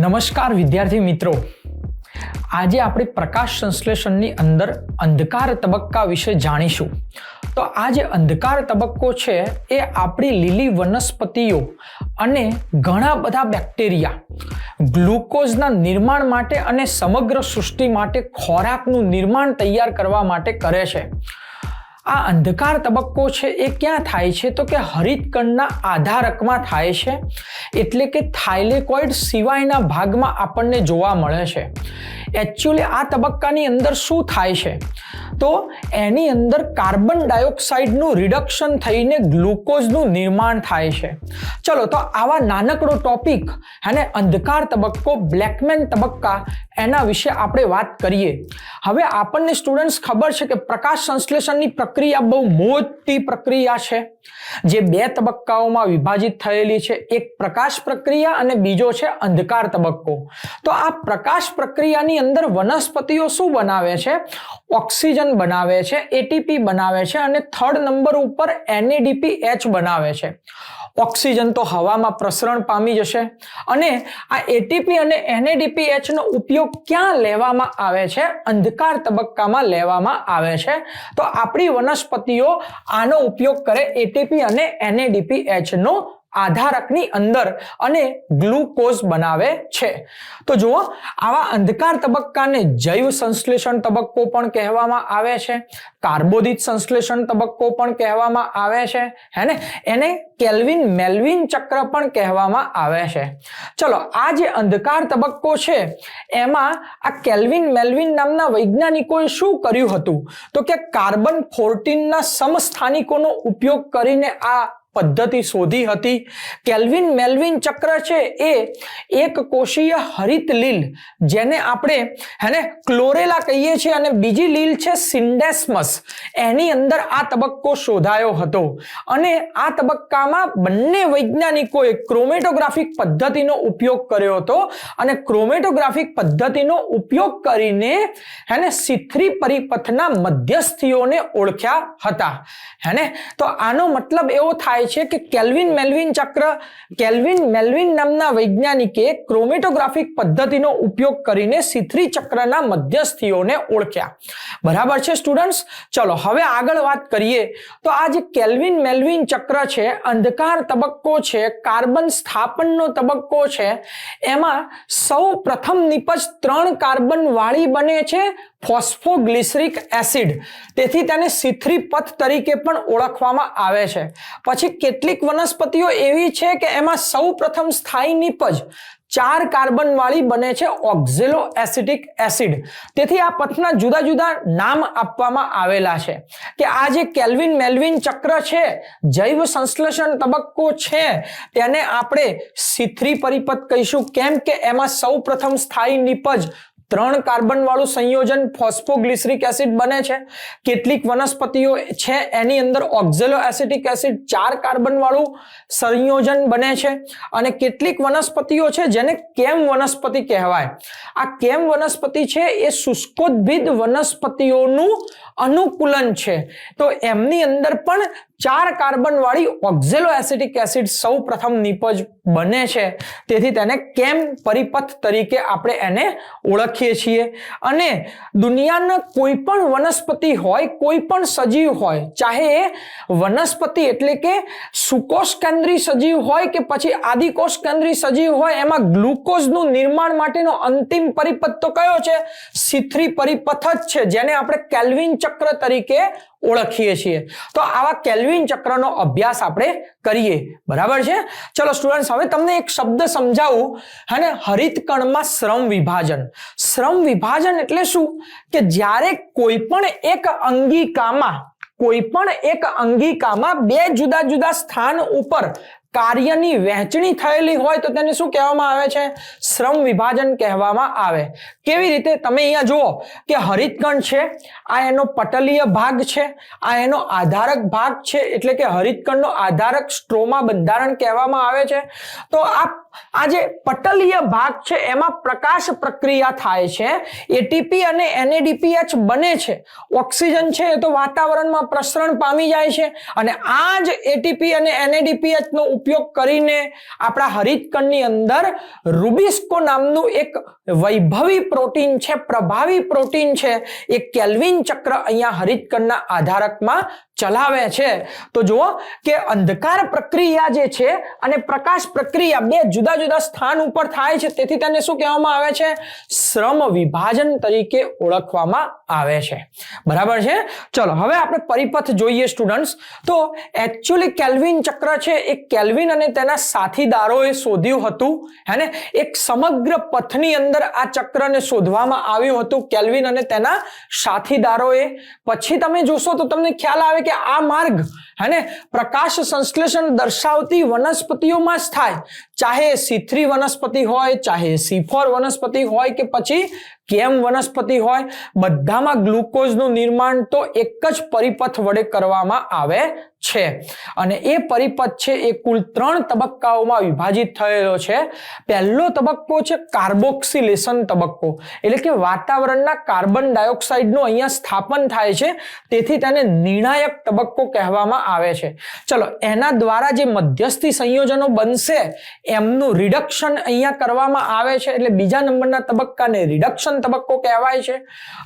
નમસ્કાર વિદ્યાર્થી મિત્રો, આજે આપણે પ્રકાશ સંશ્લેષણની અંદર અંધકાર તબક્કા વિશે જાણીશું. તો આ જે અંધકાર તબક્કો છે એ આપણી લીલી વનસ્પતિઓ અને ઘણા બધા બેક્ટેરિયા ગ્લુકોઝના નિર્માણ માટે અને સમગ્ર સૃષ્ટિ માટે ખોરાકનું નિર્માણ તૈયાર કરવા માટે કરે છે. આ અંધકાર તબક્કો છે એ ક્યાં થાય છે? તો કે હરિતકણના આધારકમાં થાય છે, એટલે કે થાઇલેકોઇડ સિવાયના ભાગમાં આપણને જોવા મળે છે. એકચ્યુઅલી આ તબક્કાની અંદર શું થાય છે? તો એની અંદર કાર્બન ડાયોક્સાઇડનું રિડક્શન થઈને ગ્લુકોઝનું નિર્માણ થાય છે. ચલો, તો આવા નાનકડો ટોપિક અને અંધકાર તબક્કો, બ્લેકમેન તબક્કા, એના વિશે આપણે વાત કરીએ. હવે આપણને સ્ટુડન્ટ્સ ખબર છે કે પ્રકાશ સંશ્લેષણની પ્રક્રિયા બહુ મોટી પ્રક્રિયા છે, જે બે તબક્કાઓમાં વિભાજિત થયેલી છે. એક પ્રકાશ પ્રક્રિયા અને બીજો છે અંધકાર તબક્કો. તો આ પ્રકાશ પ્રક્રિયાની અંદર વનસ્પતિઓ શું બનાવે છે? ઓક્સિજન બનાવે છે, એટીપી બનાવે છે અને થર્ડ નંબર ઉપર NADPH બનાવે છે. ઓક્સિજન તો હવામાં પ્રસરણ પામી જશે અને આ એટીપી અને NADPH નો ઉપયોગ ક્યાં લેવામાં આવે છે? અંધકાર તબક્કામાં લેવામાં આવે છે. તો આપણી વનસ્પતિઓ આનો ઉપયોગ કરે એટીપી અને NADPH નો આધારકની અંદર અને ગ્લુકોઝ બનાવે છે. તો જુઓ, આવા અંધકાર તબક્કાને જૈવ સંશ્લેષણ તબક્કો પણ કહેવામાં આવે છે, કાર્બોદિત સંશ્લેષણ તબક્કો પણ કહેવામાં આવે છે, હે ને? એને કેલ્વિન મેલ્વિન ચક્ર પણ કહેવામાં આવે છે. ચલો, આ જે અંધકાર તબક્કો છે એમાં આ કેલ્વિન મેલ્વિન નામના વૈજ્ઞાનિકોએ શું કર્યું હતું? તો કે કાર્બન 14 ના સમસ્થાનિકોનો ઉપયોગ કરીને આ પદ્ધતિ શોધી હતી. કેલ્વિન મેલ્વિન ચક્ર છે એ એક કોષીય હરિત લીલ, જેને આપણે હેને ક્લોરેલા કહીએ છીએ, અને બીજી લીલ છે સિન્ડેસ્મસ, એની અંદર આ તબક્કો શોધાયો હતો. અને આ તબક્કામાં બંને વૈજ્ઞાનિકોએ ક્રોમેટોગ્રાફિક પદ્ધતિનો ઉપયોગ કર્યો હતો અને ક્રોમેટોગ્રાફિક પદ્ધતિનો ઉપયોગ કરીને હેને C3 પરિપથના મધ્યસ્થીઓને ઓળખ્યા હતા, હેને? તો આનો મતલબ એવો થાય છે કે કેલ્વિન મેલ્વિન ચક્ર, કેલ્વિન મેલ્વિન નામના વૈજ્ઞાનિકે ક્રોમેટોગ્રાફિક પદ્ધતિનો ઉપયોગ કરીને C3 ચક્રના મધ્યસ્થીઓને ઓળખ્યા. બરાબર છે સ્ટુડન્ટ્સ? ચલો, હવે આગળ વાત કરીએ. તો આ જે કેલ્વિન મેલ્વિન ચક્ર છે, અંધકાર તબક્કો છે, કાર્બન સ્થાપનનો તબક્કો છે, એમાં સૌ પ્રથમ નિપજ 3 કાર્બન વાળી બને છે, ફોસ્ફોગ્લિસરિક એસિડ. તેથી તેને C3 પથ તરીકે પણ ઓળખવામાં આવે છે. પછી કેટલીક વનસ્પતિઓ એવી છે કે એમાં સૌ પ્રથમ સ્થાયી નિપજ 4 કાર્બન વાળી બને છે, ઓક્ઝેલો એસિટિક એસિડ. તેથી આ પથના જુદા જુદા નામ આપવામાં આવેલા છે કે આ જે કેલ્વિન મેલ્વિન ચક્ર છે, જૈવ સંશ્લેષણ તબક્કો છે, તેને આપણે C3 પરિપથ કહીશું. કેમ કે એમાં સૌ પ્રથમ સ્થાયી નિપજ 3 કાર્બન વાળું સંયોજન ફોસ્ફોગ્લિસરિક એસિડ બને છે. કેટલીક વનસ્પતિઓ છે એની અંદર ઓક્ઝેલો એસિટિક એસિડ 4 કાર્બન વાળું સંયોજન બને છે, અને કેટલીક વનસ્પતિઓ છે જેને કેમ વનસ્પતિ કહેવાય. આ કેમ વનસ્પતિ છે એ શુષ્કોદ્ભિદ વનસ્પતિઓનું અનુકૂલન છે. તો એમની અંદર પણ 4 કાર્બન વાળી ઓક્ઝેલો એસિટિક એસિડ સૌ પ્રથમ નિપજ બને છે. તેથી તેને કેમ પરિપથ તરીકે આપણે એને ઓળખીએ છીએ. અને દુનિયાના કોઈ પણ વનસ્પતિ હોય, કોઈ પણ સજીવ હોય, ચાહે એ વનસ્પતિ એટલે કે સુકોષ કેન્દ્રી સજીવ હોય કે પછી આદિકોષ કેન્દ્રી સજીવ હોય, એમાં ગ્લુકોઝનું નિર્માણ માટેનો અંતિમ પરિપથ તો કયો છે? C3 પરિપથ જ છે, જેને આપણે કેલ્વિન ચક્ર તરીકે ઓળખીએ છીએ. તો આવા કેલ્વિન ચક્રનો અભ્યાસ આપણે કરીએ. બરાબર છે? ચલો સ્ટુડન્ટ્સ, હવે તમને એક શબ્દ સમજાવું, અને હરિતકણમાં શ્રમ વિભાજન. શ્રમ વિભાજન એટલે શું? કે જ્યારે કોઈ પણ એક અંગિકામાં બે જુદા જુદા સ્થાન ઉપર કાર્યની વહેંચણી થયેલી હોય તો તેને શું કહેવામાં આવે છે? શ્રમ વિભાજન કહેવામાં આવે. કેવી રીતે? તમે અહીંયા જુઓ કે હરિતકણ છે, આ એનો પટલીય ભાગ છે, આ એનો આધારક ભાગ છે, એટલે કે હરિતકણનો આધારક સ્ટ્રોમા બંધારણ કહેવામાં આવે છે. તો આ જે પટલીય ભાગ છે એમાં પ્રકાશ પ્રક્રિયા થાય છે, એટીપી અને NADPH બને છે, ઓક્સિજન છે એ તો વાતાવરણમાં પ્રસરણ પામી જાય છે, અને આ જ એટીપી અને NADPH નો ઉપયોગ કરીને આપણા હરિતકણની અંદર રૂબિસ્કો નામનું એક વૈભવી પ્રોટીન છે, પ્રભાવી પ્રોટીન છે, એ કેલ્વિન ચક્ર અહીંયા હરિતકણના આધારકમાં ચલાવે છે. તો જુઓ કે અંધકાર પ્રક્રિયા જે છે અને પ્રકાશ પ્રક્રિયા બે જુદા જુદા સ્થાન ઉપર થાય છે, તેથી તેને શું કહેવામાં આવે છે? શ્રમ વિભાજન તરીકે ઓળખવામાં આવે છે. બરાબર છે. ચલો હવે આપણે પરિપથ જોઈએ સ્ટુડન્ટ્સ. તો એકચ્યુઅલી કેલ્વિન ચક્ર છે એ કેલ્વિન અને તેના સાથીદારોએ શોધ્યું હતું, હે ને? એક સમગ્ર પથની અંદર આ ચક્રને શોધવામાં આવ્યું હતું કેલ્વિન અને તેના સાથીદારોએ. પછી તમે જોશો તો તમને ખ્યાલ આવે કે આ માર્ગ, હે ને, પ્રકાશ સંશ્લેષણ દર્શાવતી વનસ્પતિઓમાં જ થાય, ચાહે C3 વનસ્પતિ હોય, ચાહે C4 વનસ્પતિ હોય કે પછી કેમ વનસ્પતિ હોય, બધામાં ગ્લુકોઝનું નિર્માણ તો એક જ પરિપથ વડે કરવામાં આવે છે. અને એ પરિપથ છે એ કુલ 3 તબક્કાઓમાં વિભાજિત થયેલો છે. પહેલો તબક્કો છે કાર્બોક્સિલેશન તબક્કો, એટલે કે વાતાવરણના કાર્બન ડાયોક્સાઇડનું અહીંયા સ્થાપન થાય છે, તેથી તેને નિર્ણાયક તબક્કો કહેવામાં આવે છે. ચલો એના દ્વારા જે મધ્યસ્થી સંયોજનો બનશે એમનું રિડક્શન અહીંયા કરવામાં આવે છે, એટલે બીજા નંબરના તબક્કાને રિડક્શન તબક્કો કહેવાય છે.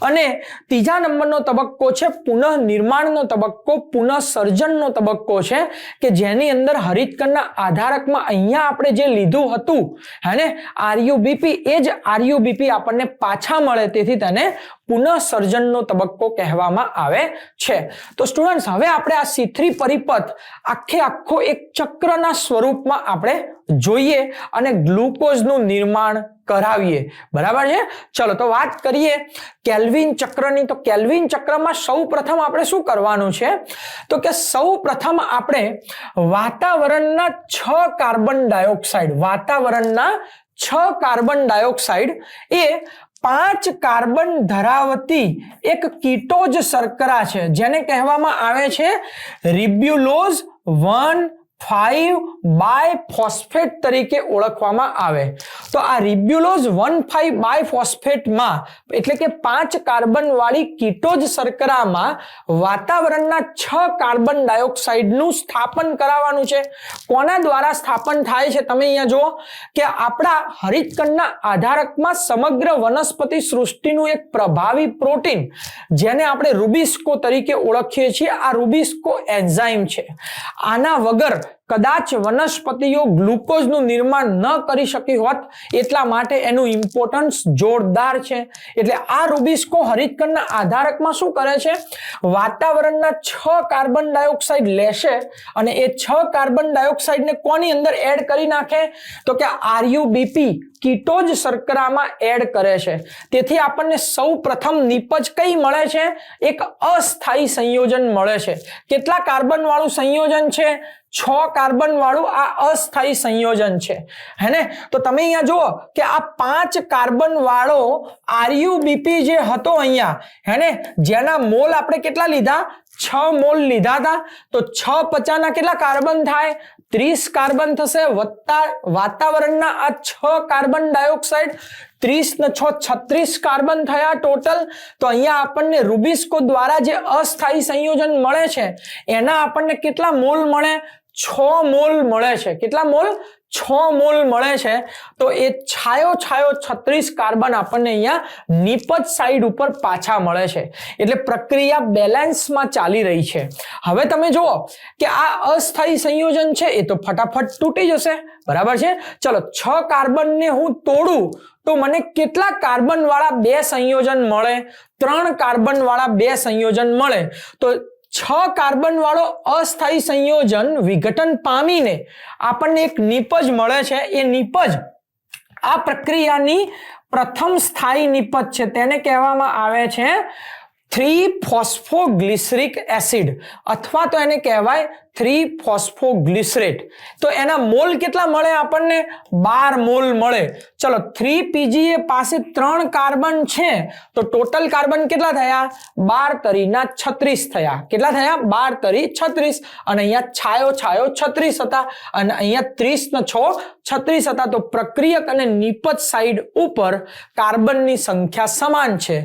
અને ત્રીજા નંબરનો તબક્કો છે પુનઃનિર્માણનો તબક્કો, પુનઃસર્જનનો તબક્કો છે, કે જેની અંદર હરિતકણના આધારકમાં અહીંયા આપણે જે લીધું હતું, હે ને, આરયુબીપી, એ જ આરયુબીપી આપણને પાછા મળે, તેથી તેને પુનઃસર્જનનો તબક્કો કહેવામાં આવે છે. તો સ્ટુડન્ટ્સ હવે આપણે આ C3 પરિપથ આખો એક ચક્રના સ્વરૂપમાં આપણે જોઈએ અને ગ્લુકોઝનું નિર્માણ કરાવીએ. બરાબર છે. ચલો તો વાત કરીએ કેલ્વિન ચક્રની. તો કેલ્વિન ચક્રમાં સૌ પ્રથમ આપણે શું કરવાનું છે? તો કે સૌ પ્રથમ આપણે વાતાવરણના 6 કાર્બન ડાયોક્સાઇડ એ 5 કાર્બન ધરાવતી એક કીટોઝ શર્કરા છે, જેને કહેવામાં આવે છે રિબ્યુલોઝ 1,5 બાયફોસ્ફેટ તરીકે ઓળખવામાં આવે. તો આ રિબ્યુલોઝ 1,5 બાયફોસ્ફેટમાં, એટલે કે 5 કાર્બન વાળી કીટોઝ શર્કરામાં વાતાવરણના 6 કાર્બન ડાયોક્સાઇડનું સ્થાપન કરાવવાનું છે. કોના દ્વારા સ્થાપન થાય છે? તમે અહીંયા જુઓ કે આપણા હરિતકણના આધારકમાં સમગ્ર વનસ્પતિ સૃષ્ટિનું એક પ્રભાવી પ્રોટીન, જેને આપણે રૂબિસ્કો તરીકે ઓળખીએ છીએ, આ રૂબિસ્કો એન્ઝાઇમ છે. આના વગર કદાચ વનસ્પતિઓ ગ્લુકોઝનું નિર્માણ ન કરી શકી હોત, એટલા માટે એનું ઇમ્પોર્ટન્સ જોરદાર છે. એટલે આ રૂબિસ્કો હરિતકણના આધારકમાં શું કરે છે? વાતાવરણના 6 કાર્બન ડાયોક્સાઇડ લેશે અને એ 6 કાર્બન ડાયોક્સાઇડને કોની અંદર એડ કરી નાખે? તો કે આરયુબીપી કીટોઝ શર્કરામાં એડ કરે છે. તેથી આપણને સૌ પ્રથમ નિપજ કઈ મળે છે? એક અસ્થાયી સંયોજન મળે છે. કેટલા કાર્બન વાળું સંયોજન છે? 6 કાર્બન વાળું આ અસ્થાયી સંયોજન છે, હે ને? તો તમે અહીંયા જુઓ કે આ 5 કાર્બન વાળો આરયુબીપી જે હતો અહીંયા, હે ને, જેના મોલ આપણે કેટલા લીધા? 6 મોલ લીધા હતા. તો 6 50 ના કેટલા કાર્બન થાય? 30 કાર્બન થશે, વત્તા વાતાવરણના આ 6 કાર્બન ડાયોક્સાઇડ, 30 ને 6 36 કાર્બન થયા ટોટલ. તો અહીંયા આપણને રૂબિસ્કો દ્વારા જે અસ્થાયી સંયોજન મળે છે એના આપણને કેટલા મોલ મળે? 6 મોલ મળે છે. કેટલા મોલ? 6 મોલ મળે છે. તો એ છાયો 36 કાર્બન આપણને અહીંયા નિપજ સાઈડ ઉપર પાછા મળે છે. એટલે પ્રક્રિયા બેલેન્સમાં ચાલી રહી છે. હવે તમે જુઓ કે આ અસ્થાયી સંયોજન છે એ તો ફટાફટ તૂટી જશે. બરાબર છે. ચલો 6 કાર્બનને હું તોડું તો મને કેટલા કાર્બન વાળા 2 સંયોજન મળે? 3 કાર્બન વાળા 2 સંયોજન મળે. તો 6 કાર્બન વાળો અસ્થાયી સંયોજન વિઘટન પામીને આપણને એક નિપજ મળે છે. એ નિપજ આ પ્રક્રિયાની પ્રથમ સ્થાયી નિપજ છે, તેને કહેવામાં આવે છે 3-ફોસ્ફોગ્લિસરિક એસિડ, અથવા તો એને કહેવાય 3-ફોસ્ફોગ્લિસરેટ. તો એના મોલ કેટલા મળે આપણને? 12 મોલ મળે. ચલો 3PGA પાસે 3 કાર્બન છે, તો ટોટલ કાર્બન કેટલા થયા? 12 તરીના 36 થયા. કેટલા થયા? 12 તરી 36. અને અહીંયા છાયો 36 હતા અને અહીંયા 30 ને 6 36 હતા. તો પ્રક્રિયક અને નિપજ સાઈડ ઉપર કાર્બનની સંખ્યા સમાન છે.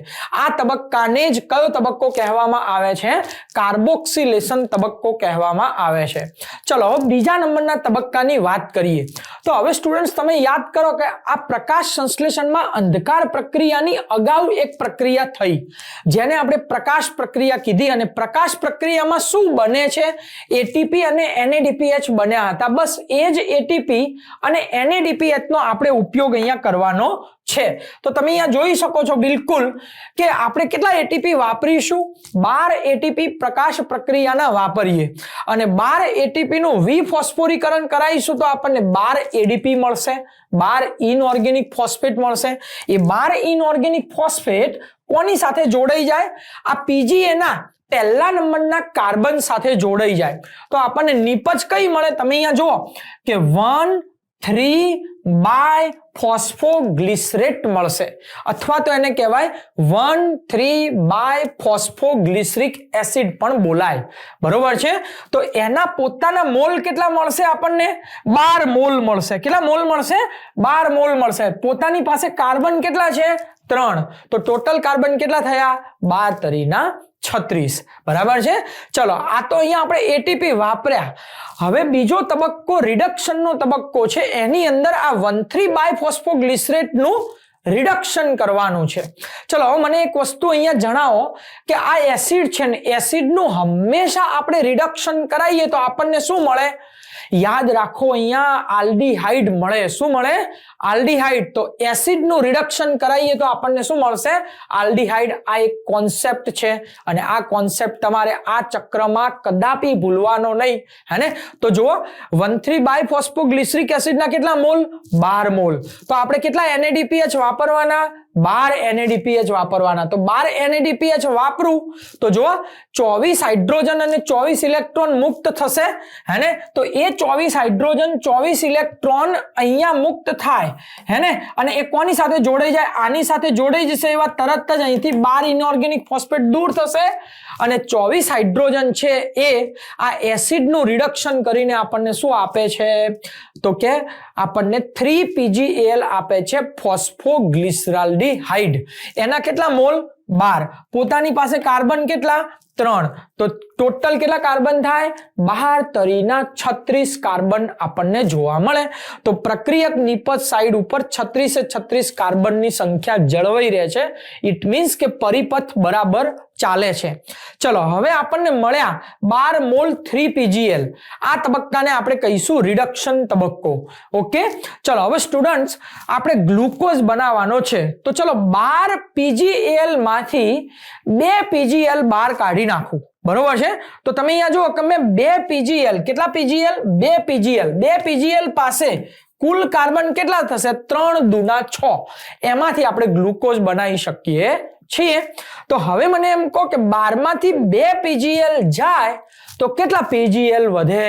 આ તબક્કાને જ કયો તબક્કો કહેવામાં આવે છે? કાર્બોક્સિલેશન તબક્કો કહેવામાં આવે છે। ચલો હવે બીજા નંબરના તબક્કાની વાત કરીએ તો હવે સ્ટુડન્ટ્સ તમે યાદ કરો કે આ પ્રકાશ સંશ્લેષણમાં અંધકાર પ્રક્રિયાની અગાઉ એક પ્રક્રિયા થઈ જેને આપણે પ્રકાશ પ્રક્રિયા કીધી અને પ્રકાશ પ્રક્રિયામાં શું બને છે એટીપી અને NADPH બન્યા હતા। બસ એ જ એટીપી અને NADPH નો આપણે ઉપયોગ અહીંયા કરવાનો છે। તો તમે અહીંયા જોઈ શકો છો બિલકુલ કે આપણે કેટલા એટીપી વાપરીશું 12 એટીપી પ્રકાશ પ્રક્રિયાના વાપરીએ અને 12 એટીપી નું વિફોસ્ફોરીકરણ કરાવીશું તો આપણને 12 એડીપી મળશે, 12 ઇનઓર્ગેનિક ફોસ્ફેટ મળશે। એ 12 ઇનઓર્ગેનિક ફોસ્ફેટ કોની સાથે જોડાઈ જાય આ PGA ના પહેલા નંબરના કાર્બન સાથે જોડાઈ જાય તો આપણને નિપજ કઈ મળે તમે અહીંયા જુઓ કે 1,3 બાય ફોસ્ફોગ્લિસરેટ મળશે અથવા તો એને કહેવાય 1,3 બાય ફોસ્ફોગ્લિસરિક એસિડ પણ બોલાય। બરોબર છે તો એના પોતાના મોલ કેટલા મળશે આપણને 12 મોલ મળશે। કેટલા મોલ મળશે 12 મોલ મળશે। પોતાની પાસે કાર્બન કેટલા છે 3 તો ટોટલ કાર્બન કેટલા થયા 12 તરીના 36 બરાબર છે। ચલો આ તો અહીંયા આપણે એટીપી વાપર્યા। હવે બીજો તબક્કો રિડક્શનનો તબક્કો છે એની અંદર આ 1,3 બાય ફોસ્ફોગ્લિસરેટ નું રિડક્શન કરવાનું છે। ચલો હવે મને એક વસ્તુ અહીંયા જણાવો કે આ એસિડ છે ને એસિડ નું હંમેશા આપણે રિડક્શન કરાવીએ તો આપણને શું મળે યાદ રાખો અહીંયા આલ્ડીહાઇડ મળે। શું મળે આલ્ડીહાઇડ। તો એસિડ નું રિડક્શન કરાવીએ તો આપણને શું મળશે આલ્ડીહાઇડ। આ એક કોન્સેપ્ટ છે અને આ કોન્સેપ્ટ તમારે આ ચક્રમાં કદાપી ભૂલવાનો નહીં હે ને। તો જુઓ 1,3 બાય ફોસ્ફોગ્લિસરિક એસિડના કેટલા મોલ 12 મોલ તો આપણે કેટલા NADPH વાપરવાના 12 NADPH વાપરવાના। તો 12 NADPH વાપરું તો જુઓ 24 હાઇડ્રોજન અને 24 ઇલેક્ટ્રોન મુક્ત થશે હે ને। તો એ 24 હાઇડ્રોજન 24 ઇલેક્ટ્રોન અહીંયા મુક્ત થાય હે ને અને એ કોની સાથે જોડાઈ જાય આની સાથે જોડાઈ જશે એવા તરત જ અહીંથી 12 ઇનઓર્ગેનિક ફોસ્ફેટ દૂર થશે અને 24 હાઇડ્રોજન છે એ આ એસિડ નું રિડક્શન કરીને આપણને શું આપે છે તો કે આપણને 3PgAl આપે છે ફોસ્ફોગ્લિસરાલ્ડીહાઇડ। એના કેટલા મોલ 12 પોતાની પાસે કાર્બન કેટલા 3 તો ટોટલ કેટલા કાર્બન થાય 12 તરીના 36 કાર્બન આપણને જોવા મળે। તો પ્રક્રિયક નિપજ સાઈડ ઉપર 36 કાર્બનની સંખ્યા જળવાઈ રહે છે। ઇટ મીન્સ કે પરિપથ બરાબર ચાલે છે। ચલો હવે આપણને મળ્યા 12 મોલ 3PgAl। આ તબક્કાને આપણે કહીશું રિડક્શન તબક્કો। ઓકે ચલો હવે સ્ટુડન્ટ્સ આપણે ગ્લુકોઝ બનાવવાનો છે તો ચલો 12 PgAl માંથી 2 PgAl બહાર કાઢી નાખું બરોબર છે। તો તમે અહીંયા જુઓ કે મેં 2 PgAl કેટલા PgAl 2 PgAl પાસે કુલ કાર્બન કેટલા થશે 3 દુના 6 એમાંથી આપણે ગ્લુકોઝ બનાવી શકીએ છીએ। તો હવે મને એમ કહો કે 12 માંથી 2 PgAl જાય તો કેટલા PgAl વધે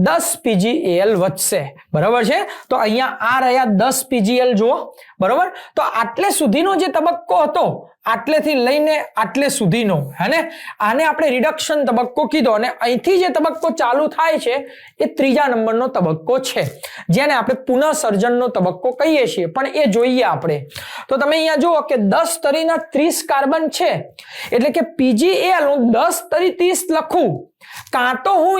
10 PgAl વધશે બરાબર છે। તો અહીંયા આ રહ્યા 10 PgAl જુઓ બરાબર। તો આટલે સુધીનો જે તબક્કો હતો આટલેથી લઈને આટલે સુધીનો હે ને આને આપણે રિડક્શન તબક્કો કીધો અને અહીંથી જે તબક્કો ચાલુ થાય છે એ ત્રીજા નંબરનો તબક્કો છે જેને આપણે પુનઃસર્જનનો તબક્કો કહીએ છીએ પણ એ જોઈએ આપણે। તો તમે અહીંયા જુઓ કે 10 તરીના 30 કાર્બન છે એટલે કે PgAl હું 10 તરી 30 લખું કાં તો હું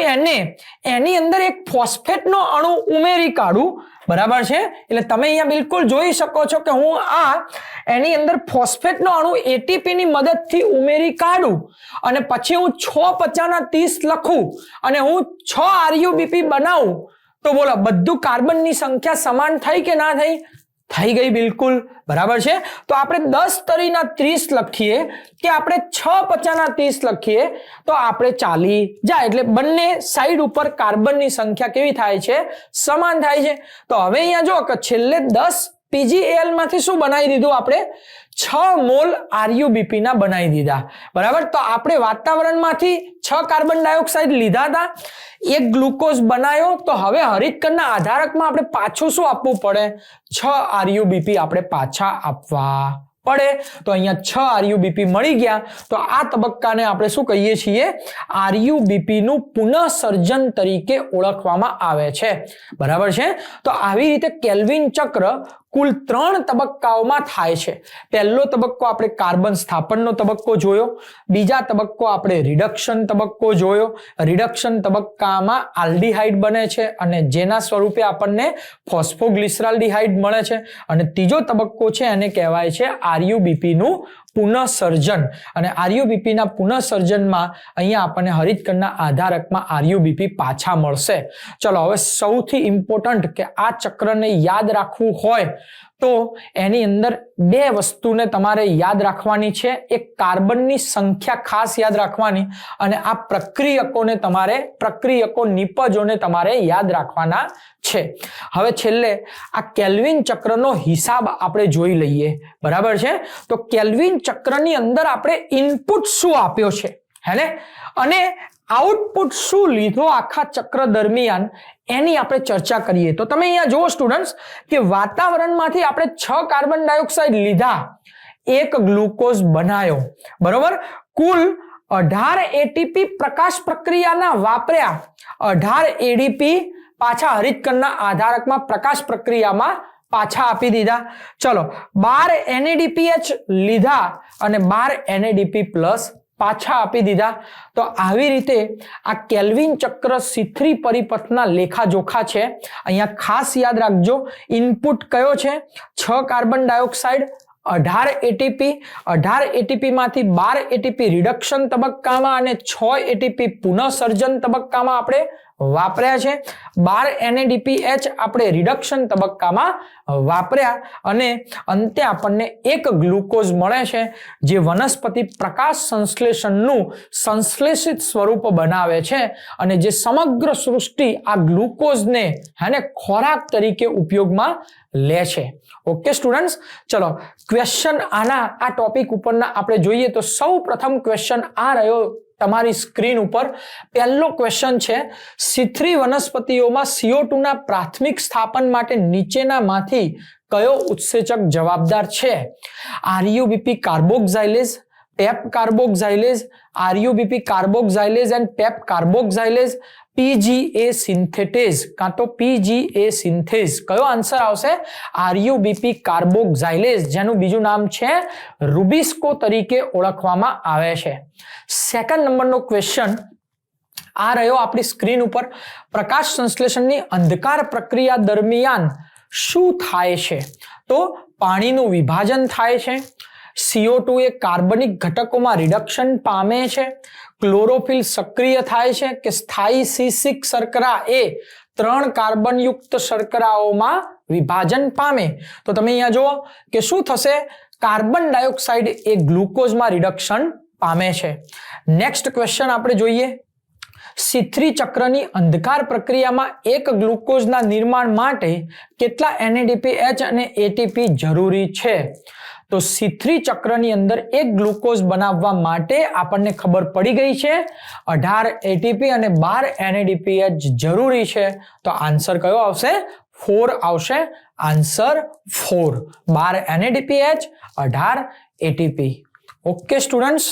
એની અંદર એક ફોસ્ફેટનો અણુ ઉમેરી કાઢું બરાબર છે। એટલે તમે અહીંયા બિલકુલ જોઈ શકો છો કે હું આ એની અંદર ફોસ્ફેટનો અણુ એટીપી ની મદદથી ઉમેરી કાઢું અને પછી હું 6×50 લખું અને હું 6 RUBP બનાવું તો બોલો બધું કાર્બનની સંખ્યા સમાન થઈ કે ના થઈ ગઈ બિલકુલ બરાબર છે। તો આપણે 10 તરીના 30 લખીએ કે આપણે 6×50 લખીએ તો આપણે ચાલી જાય એટલે બંને સાઈડ ઉપર કાર્બનની સંખ્યા કેવી થાય છે સમાન થાય છે। તો હવે અહીંયા જો કે છેલ્લે 10 PgAl માંથી શું બનાવી દીધું આપણે 6 મોલ RUBP ના બનાવી દીધા બરાબર। તો આપણે વાતાવરણમાંથી 6 કાર્બન ડાયોક્સાઇડ લીધા હતા એક ગ્લુકોઝ બનાવ્યો તો હવે હરિતકણના આધારકમાં આપણે પાછું શું આપવું પડે 6 RUBP આપણે પાછા આપવા પડે તો અહીંયા 6 આરયુબીપી મળી ગયા તો આ તબક્કાને આપણે શું કહીએ છીએ આરયુબીપી નું પુનઃસર્જન તરીકે ઓળખવામાં આવે છે બરાબર છે તો આવી રીતે કેલ્વિન ચક્ર કુલ 3 તબક્કાઓમાં થાય છે પહેલો તબક્કો આપણે કાર્બન સ્થાપનનો તબક્કો જોયો બીજા તબક્કો આપણે રિડક્શન તબક્કો જોયો રિડક્શન તબક્કામાં આલ્ડીહાઇડ બને છે અને જેના સ્વરૂપે આપણને ફોસ્ફોગ્લિસરાલ્ડીહાઇડ મળે છે અને ત્રીજો તબક્કો છે એને કહેવાય છે આરયુબીપી નું પુનઃસર્જન અને આરયુબીપી ના પુનઃસર્જનમાં અહીંયા આપણને હરિતકણના આધારકમાં આરયુબીપી પાછા મળશે ચલો હવે સૌથી ઇમ્પોર્ટન્ટ કે આ ચક્રને યાદ રાખવું હોય તો એની અંદર બે વસ્તુને તમારે યાદ રાખવાની છે એક કાર્બનની સંખ્યા ખાસ યાદ રાખવાની અને આ પ્રક્રિયકો નિપજોને તમારે યાદ રાખવાના છે હવે છેલ્લે આ કેલ્વિન ચક્રનો હિસાબ આપણે જોઈ લઈએ બરાબર છે તો કેલ્વિન ચક્રની અંદર આપણે ઇનપુટ શું આપ્યો છે હેને અને આઉટપુટ શું લીધો આખા ચક્ર દરમિયાન એની આપણે ચર્ચા કરીએ તો તમે અહીંયા જુઓ સ્ટુડન્ટ્સ કે વાતાવરણમાંથી આપણે 6 કાર્બન ડાયોક્સાઇડ લીધા એક ગ્લુકોઝ બનાવ્યો બરોબર કુલ 18 એટીપી પ્રકાશ પ્રક્રિયાના વાપર્યા 18 એડીપી પાછા હરિતકણના આધારકમાં પ્રકાશ પ્રક્રિયામાં પાછા આપી દીધા ચલો 12 NADPH લીધા અને 12 NADP+ પાછા આપી દીધા તો આવી રીતે આ કેલ્વિન ચક્ર C3 પરિપથના લેખાજોખા છે અહીંયા ખાસ યાદ રાખજો ઇનપુટ કયો છે 6 કાર્બન ડાયોક્સાઇડ 18 એટીપી માંથી 12 એટીપી રિડક્શન તબક્કામાં અને 6 એટીપી પુનઃસર્જન તબક્કામાં આપણે વાપર્યા છે 12 NADPH આપણે રિડક્શન તબક્કામાં વાપર્યા અને અંતે આપણને એક ગ્લુકોઝ મળે છે જે વનસ્પતિ પ્રકાશ સંશ્લેષણનું સંશ્લેષિત સ્વરૂપ બનાવે છે અને જે સમગ્ર સૃષ્ટિ આ ગ્લુકોઝને હેને ખોરાક તરીકે ઉપયોગમાં લે છે ઓકે સ્ટુડન્ટ્સ ચલો ક્વેશ્ચન આના આ ટોપિક ઉપરના આપણે જોઈએ તો સૌ પ્રથમ ક્વેશ્ચન આ રહ્યો તમારી સ્ક્રીન ઉપર પહેલો ક્વેશ્ચન છે C3 વનસ્પતિઓમાં CO2 ના પ્રાથમિક સ્થાપન માટે નીચેનામાંથી કયો ઉત્સેચક જવાબદાર છે આરયુબીપી કાર્બોક્સાઇલેઝ પેપ કાર્બોક્સાઇલેઝ આરયુબીપી કાર્બોક્સાઇલેઝ એન્ડ પેપ કાર્બોક્સાઇલેઝ PGA સિન્થેટેઝ કાં તો PGA સિન્થેઝ કયો આન્સર આવશે આરયુબીપી કાર્બોક્સાઇલેઝ જેનું બીજું નામ છે રૂબિસ્કો તરીકે ઓળખવામાં આવે છે સેકન્ડ નંબરનો ક્વેશ્ચન આ રહ્યો આપણી સ્ક્રીન ઉપર પ્રકાશ સંશ્લેષણની અંધકાર પ્રક્રિયા દરમિયાન શું થાય છે તો પાણીનું વિભાજન થાય છે CO2 એ કાર્બનિક ઘટકોમાં રિડક્શન પામે છે ક્લોરોફિલ સક્રિય થાય છે કે સ્થાયી C6 શર્કરા એ 3 કાર્બનયુક્ત શર્કરાઓમાં વિભાજન પામે તો તમે અહીંયા જુઓ કે શું થશે કાર્બન ડાયોક્સાઇડ એ ગ્લુકોઝમાં રિડક્શન પામે છે નેક્સ્ટ ક્વેશ્ચન આપણે જોઈએ C3 ચક્રની અંધકાર પ્રક્રિયામાં એક ગ્લુકોઝના નિર્માણ માટે કેટલા NADPH અને ATP જરૂરી છે તો C3 ચક્રની અંદર એક ગ્લુકોઝ બનાવવા માટે આપણને ખબર પડી ગઈ છે 18 ATP અને 12 NADPH જરૂરી છે તો આન્સર કયો આવશે 4 આવશે answer 4 12 NADPH 18 ATP okay students